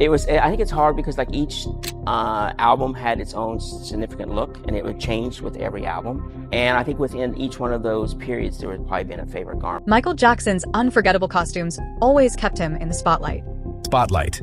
I think it's hard because like each album had its own significant look, and it would change with every album. And I think within each one of those periods, there would probably been a favorite garment. Michael Jackson's unforgettable costumes always kept him in the spotlight. Spotlight.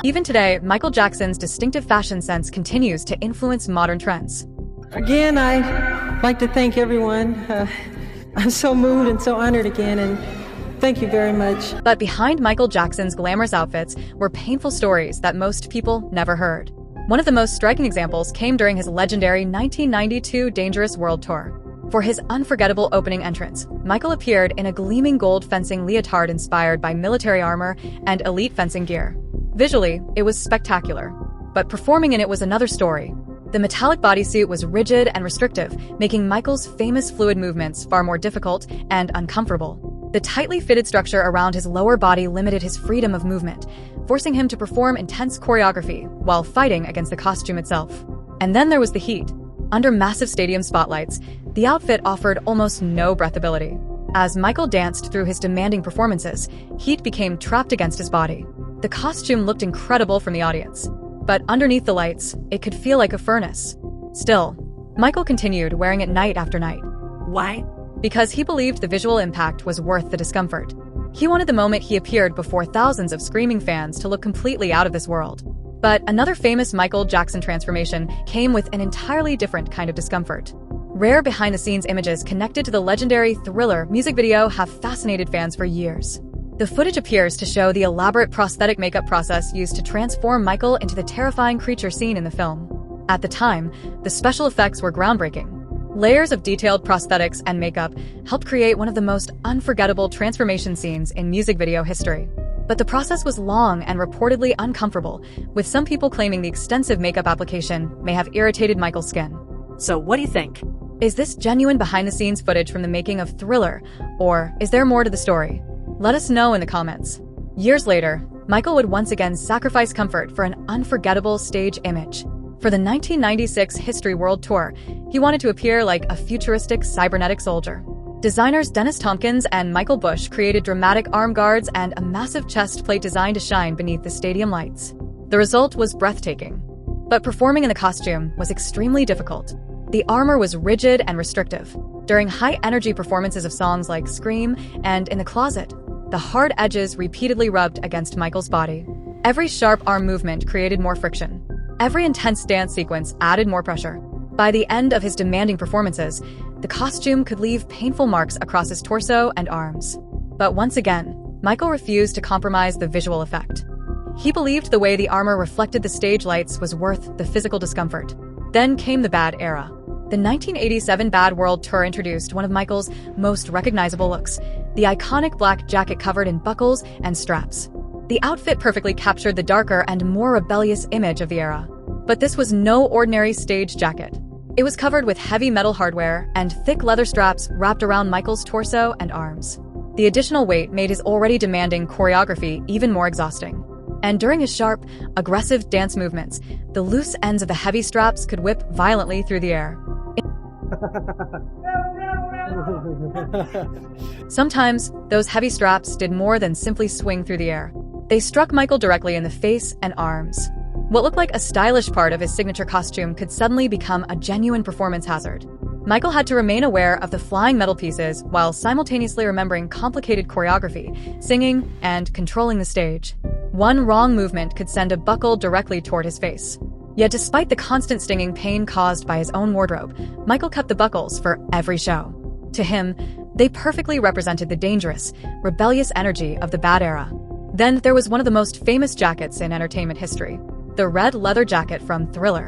Even today, Michael Jackson's distinctive fashion sense continues to influence modern trends. Again, I'd like to thank everyone. I'm so moved and so honored again, and thank you very much. But behind Michael Jackson's glamorous outfits were painful stories that most people never heard. One of the most striking examples came during his legendary 1992 Dangerous World Tour. For his unforgettable opening entrance, Michael appeared in a gleaming gold fencing leotard inspired by military armor and elite fencing gear. Visually, it was spectacular, but performing in it was another story. The metallic bodysuit was rigid and restrictive, making Michael's famous fluid movements far more difficult and uncomfortable. The tightly fitted structure around his lower body limited his freedom of movement, forcing him to perform intense choreography while fighting against the costume itself. And then there was the heat. Under massive stadium spotlights, the outfit offered almost no breathability. As Michael danced through his demanding performances, heat became trapped against his body. The costume looked incredible from the audience, but underneath the lights, it could feel like a furnace. Still, Michael continued wearing it night after night. Why? Because he believed the visual impact was worth the discomfort. He wanted the moment he appeared before thousands of screaming fans to look completely out of this world. But another famous Michael Jackson transformation came with an entirely different kind of discomfort. Rare behind-the-scenes images connected to the legendary Thriller music video have fascinated fans for years. The footage appears to show the elaborate prosthetic makeup process used to transform Michael into the terrifying creature seen in the film. At the time, the special effects were groundbreaking. Layers of detailed prosthetics and makeup helped create one of the most unforgettable transformation scenes in music video history. But the process was long and reportedly uncomfortable, with some people claiming the extensive makeup application may have irritated Michael's skin. So what do you think? Is this genuine behind-the-scenes footage from the making of Thriller, or is there more to the story? Let us know in the comments. Years later, Michael would once again sacrifice comfort for an unforgettable stage image. For the 1996 History World Tour, he wanted to appear like a futuristic cybernetic soldier. Designers Dennis Tompkins and Michael Bush created dramatic arm guards and a massive chest plate designed to shine beneath the stadium lights. The result was breathtaking. But performing in the costume was extremely difficult. The armor was rigid and restrictive. During high-energy performances of songs like Scream and In the Closet, the hard edges repeatedly rubbed against Michael's body. Every sharp arm movement created more friction. Every intense dance sequence added more pressure. By the end of his demanding performances, the costume could leave painful marks across his torso and arms. But once again, Michael refused to compromise the visual effect. He believed the way the armor reflected the stage lights was worth the physical discomfort. Then came the Bad era. The 1987 Bad World Tour introduced one of Michael's most recognizable looks, the iconic black jacket covered in buckles and straps. The outfit perfectly captured the darker and more rebellious image of the era. But this was no ordinary stage jacket. It was covered with heavy metal hardware and thick leather straps wrapped around Michael's torso and arms. The additional weight made his already demanding choreography even more exhausting. And during his sharp, aggressive dance movements, the loose ends of the heavy straps could whip violently through the air. Sometimes, those heavy straps did more than simply swing through the air. They struck Michael directly in the face and arms. What looked like a stylish part of his signature costume could suddenly become a genuine performance hazard. Michael had to remain aware of the flying metal pieces while simultaneously remembering complicated choreography, singing, and controlling the stage. One wrong movement could send a buckle directly toward his face. Yet despite the constant stinging pain caused by his own wardrobe, Michael kept the buckles for every show. To him, they perfectly represented the dangerous, rebellious energy of the Bad era. Then there was one of the most famous jackets in entertainment history, the red leather jacket from Thriller.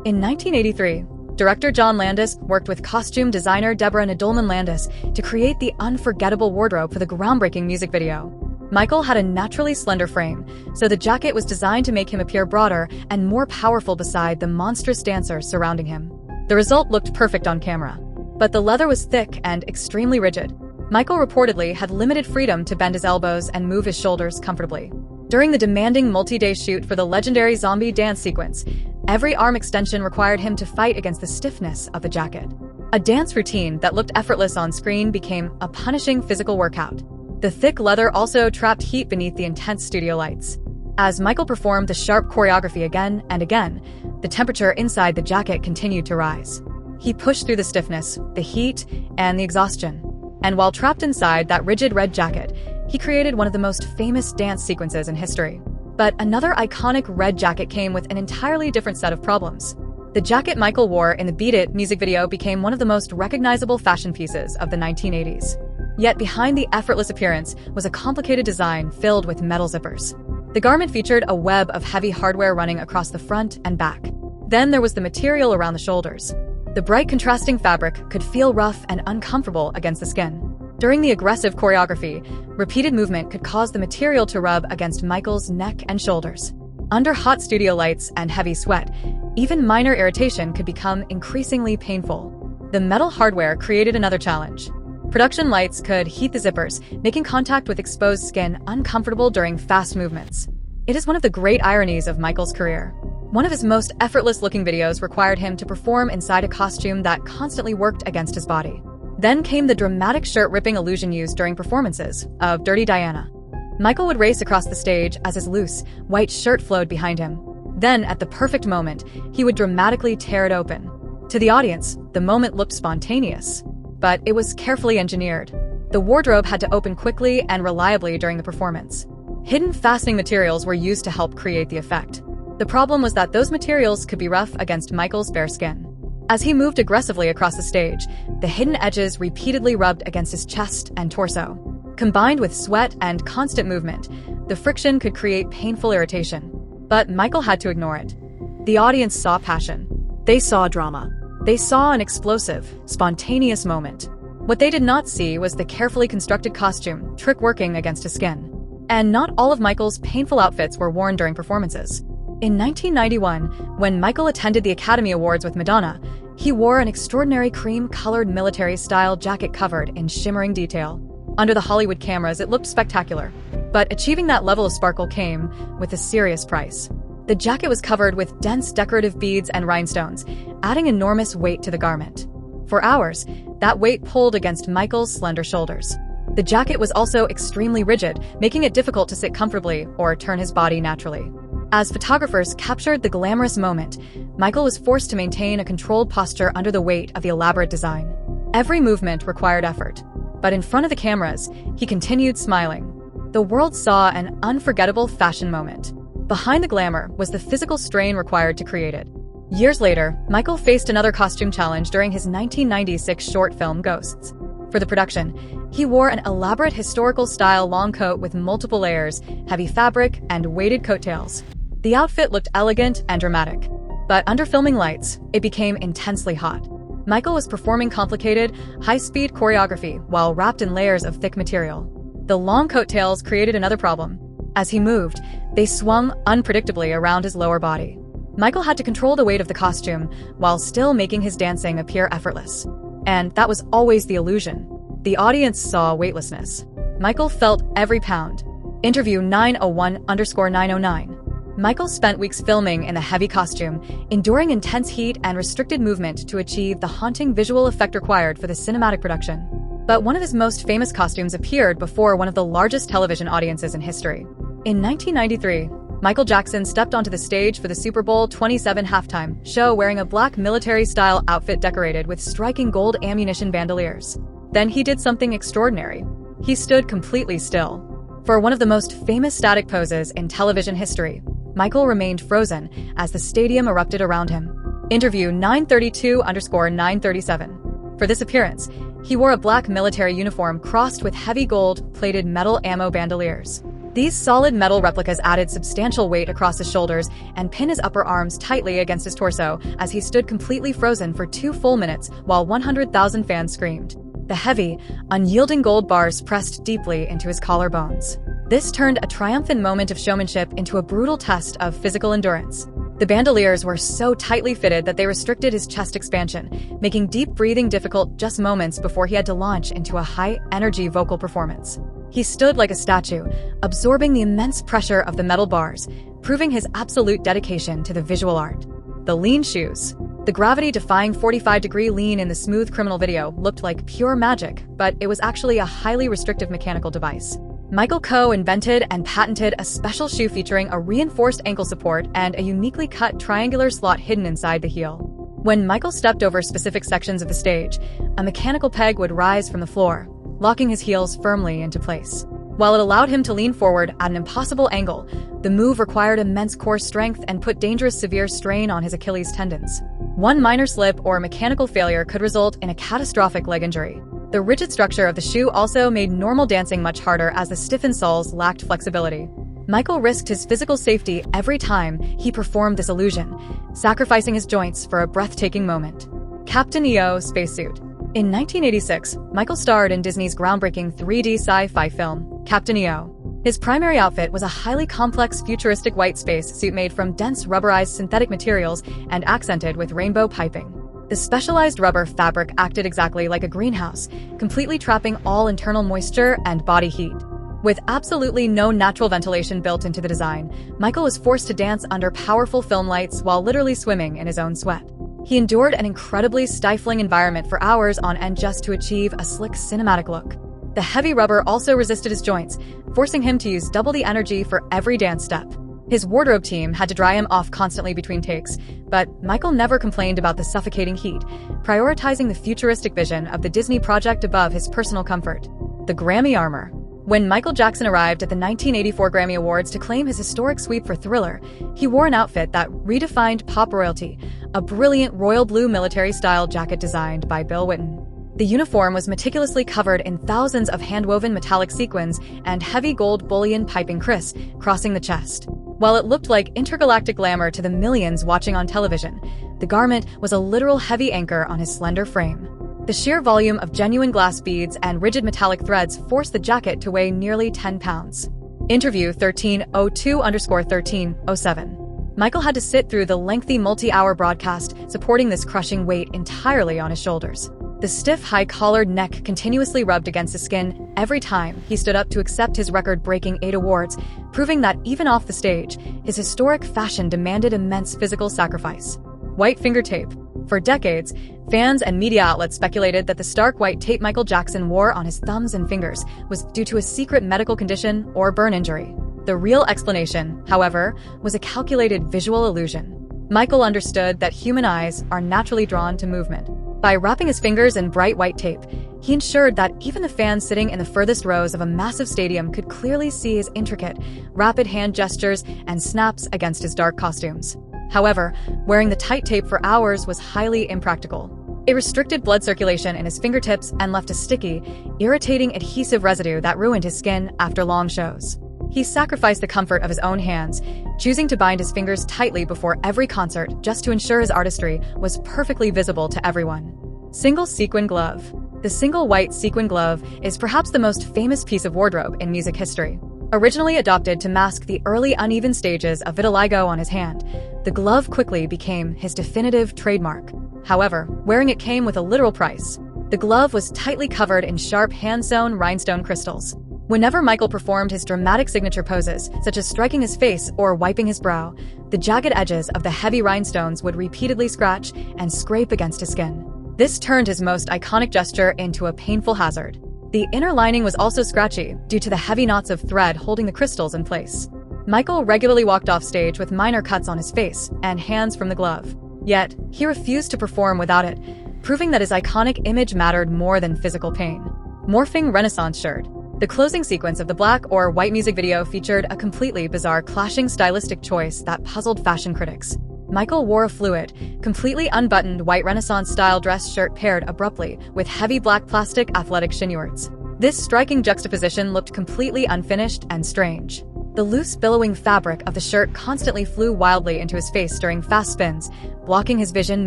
In 1983, director John Landis worked with costume designer Deborah Nadoolman Landis to create the unforgettable wardrobe for the groundbreaking music video. Michael had a naturally slender frame, so the jacket was designed to make him appear broader and more powerful beside the monstrous dancers surrounding him. The result looked perfect on camera, but the leather was thick and extremely rigid. Michael reportedly had limited freedom to bend his elbows and move his shoulders comfortably. During the demanding multi-day shoot for the legendary zombie dance sequence, every arm extension required him to fight against the stiffness of the jacket. A dance routine that looked effortless on screen became a punishing physical workout. The thick leather also trapped heat beneath the intense studio lights. As Michael performed the sharp choreography again and again, the temperature inside the jacket continued to rise. He pushed through the stiffness, the heat, and the exhaustion. And while trapped inside that rigid red jacket, he created one of the most famous dance sequences in history. But another iconic red jacket came with an entirely different set of problems. The jacket Michael wore in the Beat It music video became one of the most recognizable fashion pieces of the 1980s. Yet behind the effortless appearance was a complicated design filled with metal zippers. The garment featured a web of heavy hardware running across the front and back. Then there was the material around the shoulders. The bright contrasting fabric could feel rough and uncomfortable against the skin. During the aggressive choreography, repeated movement could cause the material to rub against Michael's neck and shoulders. Under hot studio lights and heavy sweat, even minor irritation could become increasingly painful. The metal hardware created another challenge. Production lights could heat the zippers, making contact with exposed skin uncomfortable during fast movements. It is one of the great ironies of Michael's career. One of his most effortless-looking videos required him to perform inside a costume that constantly worked against his body. Then came the dramatic shirt-ripping illusion used during performances of Dirty Diana. Michael would race across the stage as his loose, white shirt flowed behind him. Then, at the perfect moment, he would dramatically tear it open. To the audience, the moment looked spontaneous, but it was carefully engineered. The wardrobe had to open quickly and reliably during the performance. Hidden fastening materials were used to help create the effect. The problem was that those materials could be rough against Michael's bare skin. As he moved aggressively across the stage, the hidden edges repeatedly rubbed against his chest and torso. Combined with sweat and constant movement, the friction could create painful irritation. But Michael had to ignore it. The audience saw passion. They saw drama. They saw an explosive, spontaneous moment. What they did not see was the carefully constructed costume, trick working against his skin. And not all of Michael's painful outfits were worn during performances. In 1991, when Michael attended the Academy Awards with Madonna, he wore an extraordinary cream-colored military-style jacket covered in shimmering detail. Under the Hollywood cameras, it looked spectacular. But achieving that level of sparkle came with a serious price. The jacket was covered with dense decorative beads and rhinestones, adding enormous weight to the garment. For hours, that weight pulled against Michael's slender shoulders. The jacket was also extremely rigid, making it difficult to sit comfortably or turn his body naturally. As photographers captured the glamorous moment, Michael was forced to maintain a controlled posture under the weight of the elaborate design. Every movement required effort, but in front of the cameras, he continued smiling. The world saw an unforgettable fashion moment. Behind the glamour was the physical strain required to create it. Years later, Michael faced another costume challenge during his 1996 short film Ghosts. For the production, he wore an elaborate historical-style long coat with multiple layers, heavy fabric, and weighted coattails. The outfit looked elegant and dramatic, but under filming lights, it became intensely hot. Michael was performing complicated, high-speed choreography while wrapped in layers of thick material. The long coattails created another problem. As he moved, they swung unpredictably around his lower body. Michael had to control the weight of the costume while still making his dancing appear effortless. And that was always the illusion. The audience saw weightlessness. Michael felt every pound. Interview 901_909. Michael spent weeks filming in the heavy costume, enduring intense heat and restricted movement to achieve the haunting visual effect required for the cinematic production. But one of his most famous costumes appeared before one of the largest television audiences in history. In 1993, Michael Jackson stepped onto the stage for the Super Bowl 27 halftime show wearing a black military-style outfit decorated with striking gold ammunition bandoliers. Then he did something extraordinary. He stood completely still. For one of the most famous static poses in television history, Michael remained frozen as the stadium erupted around him. Interview 932_937. For this appearance, he wore a black military uniform crossed with heavy gold-plated metal ammo bandoliers. These solid metal replicas added substantial weight across his shoulders and pinned his upper arms tightly against his torso as he stood completely frozen for 2 full minutes while 100,000 fans screamed. The heavy, unyielding gold bars pressed deeply into his collarbones. This turned a triumphant moment of showmanship into a brutal test of physical endurance. The bandoliers were so tightly fitted that they restricted his chest expansion, making deep breathing difficult just moments before he had to launch into a high-energy vocal performance. He stood like a statue, absorbing the immense pressure of the metal bars, proving his absolute dedication to the visual art. The lean shoes. The gravity-defying 45-degree lean in the smooth criminal video looked like pure magic, but it was actually a highly restrictive mechanical device. Michael co-invented and patented a special shoe featuring a reinforced ankle support and a uniquely cut triangular slot hidden inside the heel. When Michael stepped over specific sections of the stage, a mechanical peg would rise from the floor, locking his heels firmly into place. While it allowed him to lean forward at an impossible angle, the move required immense core strength and put dangerous severe strain on his Achilles tendons. One minor slip or mechanical failure could result in a catastrophic leg injury. The rigid structure of the shoe also made normal dancing much harder as the stiffened soles lacked flexibility. Michael risked his physical safety every time he performed this illusion, sacrificing his joints for a breathtaking moment. Captain EO Spacesuit. In 1986, Michael starred in Disney's groundbreaking 3D sci-fi film, Captain EO. His primary outfit was a highly complex futuristic white space suit made from dense rubberized synthetic materials and accented with rainbow piping. The specialized rubber fabric acted exactly like a greenhouse, completely trapping all internal moisture and body heat. With absolutely no natural ventilation built into the design, Michael was forced to dance under powerful film lights while literally swimming in his own sweat. He endured an incredibly stifling environment for hours on end just to achieve a slick cinematic look. The heavy rubber also resisted his joints, forcing him to use double the energy for every dance step. His wardrobe team had to dry him off constantly between takes, but Michael never complained about the suffocating heat, prioritizing the futuristic vision of the Disney project above his personal comfort. The Grammy armor. When Michael Jackson arrived at the 1984 Grammy Awards to claim his historic sweep for Thriller, he wore an outfit that redefined pop royalty, a brilliant royal blue military-style jacket designed by Bill Whitton. The uniform was meticulously covered in thousands of hand-woven metallic sequins and heavy gold bullion piping criss crossing the chest. While it looked like intergalactic glamour to the millions watching on television, the garment was a literal heavy anchor on his slender frame. The sheer volume of genuine glass beads and rigid metallic threads forced the jacket to weigh nearly 10 pounds. Interview 1302_1307. Michael had to sit through the lengthy multi-hour broadcast supporting this crushing weight entirely on his shoulders. The stiff, high-collared neck continuously rubbed against his skin every time he stood up to accept his record-breaking 8 awards, proving that even off the stage, his historic fashion demanded immense physical sacrifice. White finger tape. For decades, fans and media outlets speculated that the stark white tape Michael Jackson wore on his thumbs and fingers was due to a secret medical condition or burn injury. The real explanation, however, was a calculated visual illusion. Michael understood that human eyes are naturally drawn to movement. By wrapping his fingers in bright white tape, he ensured that even the fans sitting in the furthest rows of a massive stadium could clearly see his intricate, rapid hand gestures and snaps against his dark costumes. However, wearing the tight tape for hours was highly impractical. It restricted blood circulation in his fingertips and left a sticky, irritating adhesive residue that ruined his skin after long shows. He sacrificed the comfort of his own hands, choosing to bind his fingers tightly before every concert just to ensure his artistry was perfectly visible to everyone. Single sequin glove. The single white sequin glove is perhaps the most famous piece of wardrobe in music history. Originally adopted to mask the early uneven stages of vitiligo on his hand, the glove quickly became his definitive trademark. However, wearing it came with a literal price. The glove was tightly covered in sharp hand-sewn rhinestone crystals. Whenever Michael performed his dramatic signature poses, such as striking his face or wiping his brow, the jagged edges of the heavy rhinestones would repeatedly scratch and scrape against his skin. This turned his most iconic gesture into a painful hazard. The inner lining was also scratchy due to the heavy knots of thread holding the crystals in place. Michael regularly walked off stage with minor cuts on his face and hands from the glove. Yet, he refused to perform without it, proving that his iconic image mattered more than physical pain. Morphing Renaissance shirt. The closing sequence of the black or white music video featured a completely bizarre clashing stylistic choice that puzzled fashion critics. Michael wore a fluid, completely unbuttoned white Renaissance-style dress shirt paired abruptly with heavy black plastic athletic chignourds. This striking juxtaposition looked completely unfinished and strange. The loose, billowing fabric of the shirt constantly flew wildly into his face during fast spins, blocking his vision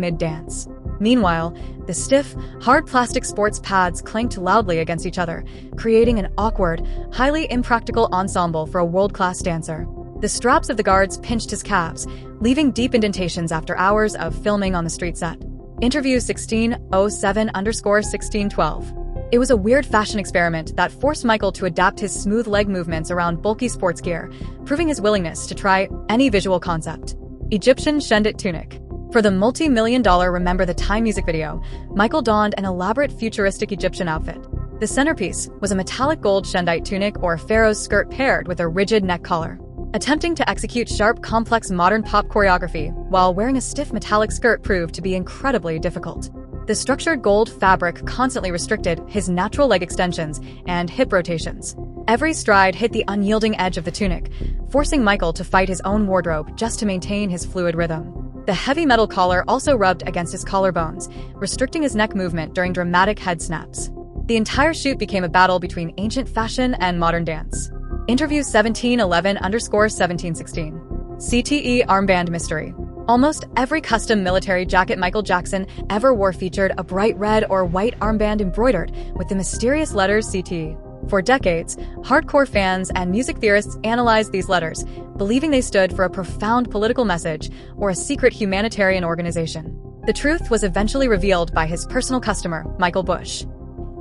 mid-dance. Meanwhile, the stiff, hard plastic sports pads clanked loudly against each other, creating an awkward, highly impractical ensemble for a world-class dancer. The straps of the guards pinched his calves, leaving deep indentations after hours of filming on the street set. Interview 1607_1612. It was a weird fashion experiment that forced Michael to adapt his smooth leg movements around bulky sports gear, proving his willingness to try any visual concept. Egyptian Shendit tunic. For the multi-million-dollar Remember the Time music video, Michael donned an elaborate futuristic Egyptian outfit. The centerpiece was a metallic gold shendite tunic or pharaoh's skirt paired with a rigid neck collar. Attempting to execute sharp, complex modern pop choreography while wearing a stiff metallic skirt proved to be incredibly difficult. The structured gold fabric constantly restricted his natural leg extensions and hip rotations. Every stride hit the unyielding edge of the tunic, forcing Michael to fight his own wardrobe just to maintain his fluid rhythm. The heavy metal collar also rubbed against his collarbones, restricting his neck movement during dramatic head snaps. The entire shoot became a battle between ancient fashion and modern dance. Interview 1711_1716. CTE Armband Mystery. Almost every custom military jacket Michael Jackson ever wore featured a bright red or white armband embroidered with the mysterious letters CTE. For decades, hardcore fans and music theorists analyzed these letters, believing they stood for a profound political message or a secret humanitarian organization. The truth was eventually revealed by his personal customer, Michael Bush.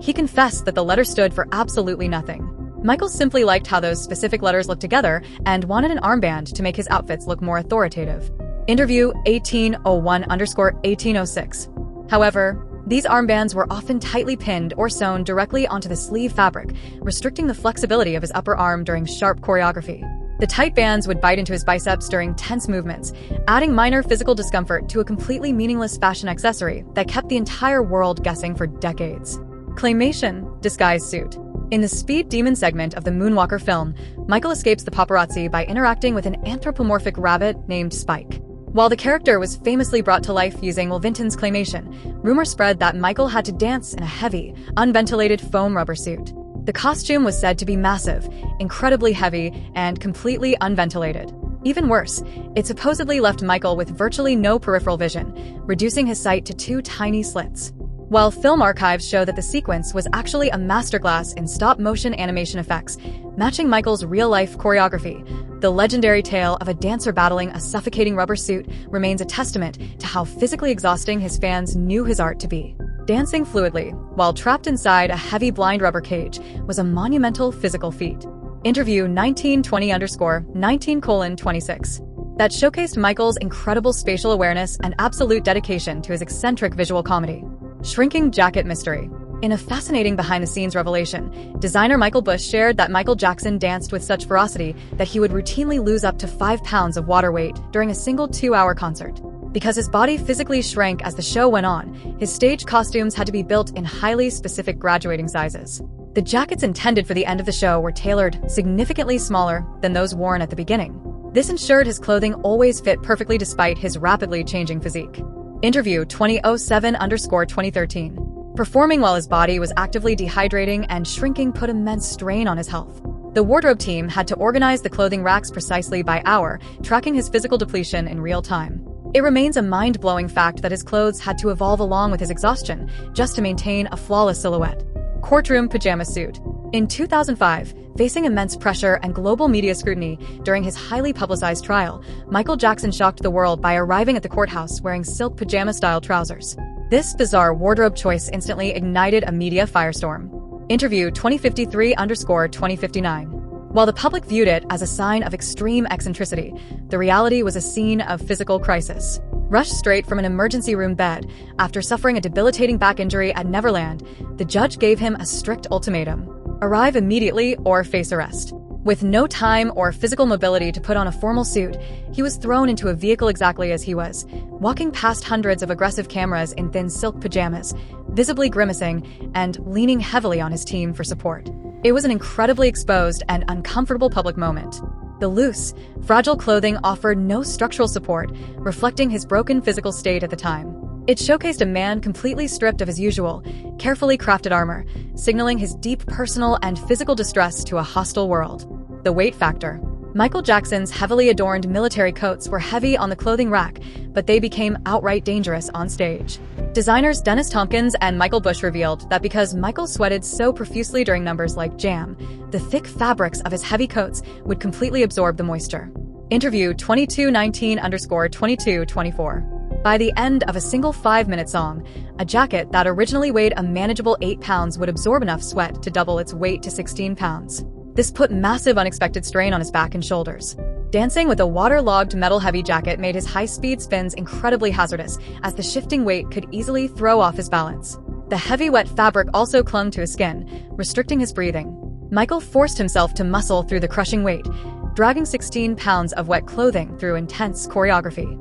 He confessed that the letter stood for absolutely nothing. Michael simply liked how those specific letters looked together and wanted an armband to make his outfits look more authoritative. Interview 1801_1806. However, these armbands were often tightly pinned or sewn directly onto the sleeve fabric, restricting the flexibility of his upper arm during sharp choreography. The tight bands would bite into his biceps during tense movements, adding minor physical discomfort to a completely meaningless fashion accessory that kept the entire world guessing for decades. Claymation disguise suit. In the Speed Demon segment of the Moonwalker film, Michael escapes the paparazzi by interacting with an anthropomorphic rabbit named Spike. While the character was famously brought to life using Will Vinton's claymation, rumors spread that Michael had to dance in a heavy, unventilated foam rubber suit. The costume was said to be massive, incredibly heavy, and completely unventilated. Even worse, it supposedly left Michael with virtually no peripheral vision, reducing his sight to 2 tiny slits. While film archives show that the sequence was actually a masterclass in stop-motion animation effects, matching Michael's real-life choreography, the legendary tale of a dancer battling a suffocating rubber suit remains a testament to how physically exhausting his fans knew his art to be. Dancing fluidly, while trapped inside a heavy blind rubber cage, was a monumental physical feat. Interview 1920_19:26. That showcased Michael's incredible spatial awareness and absolute dedication to his eccentric visual comedy. Shrinking jacket mystery. In a fascinating behind-the-scenes revelation, designer Michael Bush shared that Michael Jackson danced with such ferocity that he would routinely lose up to 5 pounds of water weight during a single 2-hour concert. Because his body physically shrank as the show went on, his stage costumes had to be built in highly specific graduating sizes. The jackets intended for the end of the show were tailored significantly smaller than those worn at the beginning. This ensured his clothing always fit perfectly despite his rapidly changing physique. Interview 2007_2013. Performing while his body was actively dehydrating and shrinking put immense strain on his health. The wardrobe team had to organize the clothing racks precisely by hour, tracking his physical depletion in real time. It remains a mind-blowing fact that his clothes had to evolve along with his exhaustion just to maintain a flawless silhouette. Courtroom pajama suit. In 2005, facing immense pressure and global media scrutiny during his highly publicized trial, Michael Jackson shocked the world by arriving at the courthouse wearing silk pajama-style trousers. This bizarre wardrobe choice instantly ignited a media firestorm. Interview 2053_2059. While the public viewed it as a sign of extreme eccentricity, the reality was a scene of physical crisis. Rushed straight from an emergency room bed after suffering a debilitating back injury at Neverland, the judge gave him a strict ultimatum: arrive immediately or face arrest. With no time or physical mobility to put on a formal suit, he was thrown into a vehicle exactly as he was, walking past hundreds of aggressive cameras in thin silk pajamas, visibly grimacing and leaning heavily on his team for support. It was an incredibly exposed and uncomfortable public moment. The loose, fragile clothing offered no structural support, reflecting his broken physical state at the time. It showcased a man completely stripped of his usual, carefully crafted armor, signaling his deep personal and physical distress to a hostile world. The weight factor. Michael Jackson's heavily adorned military coats were heavy on the clothing rack, but they became outright dangerous on stage. Designers Dennis Tompkins and Michael Bush revealed that because Michael sweated so profusely during numbers like Jam, the thick fabrics of his heavy coats would completely absorb the moisture. Interview 2219_2224. By the end of a single 5-minute song, a jacket that originally weighed a manageable 8 pounds would absorb enough sweat to double its weight to 16 pounds. This put massive unexpected strain on his back and shoulders. Dancing with a waterlogged metal-heavy jacket made his high-speed spins incredibly hazardous, as the shifting weight could easily throw off his balance. The heavy wet fabric also clung to his skin, restricting his breathing. Michael forced himself to muscle through the crushing weight, dragging 16 pounds of wet clothing through intense choreography.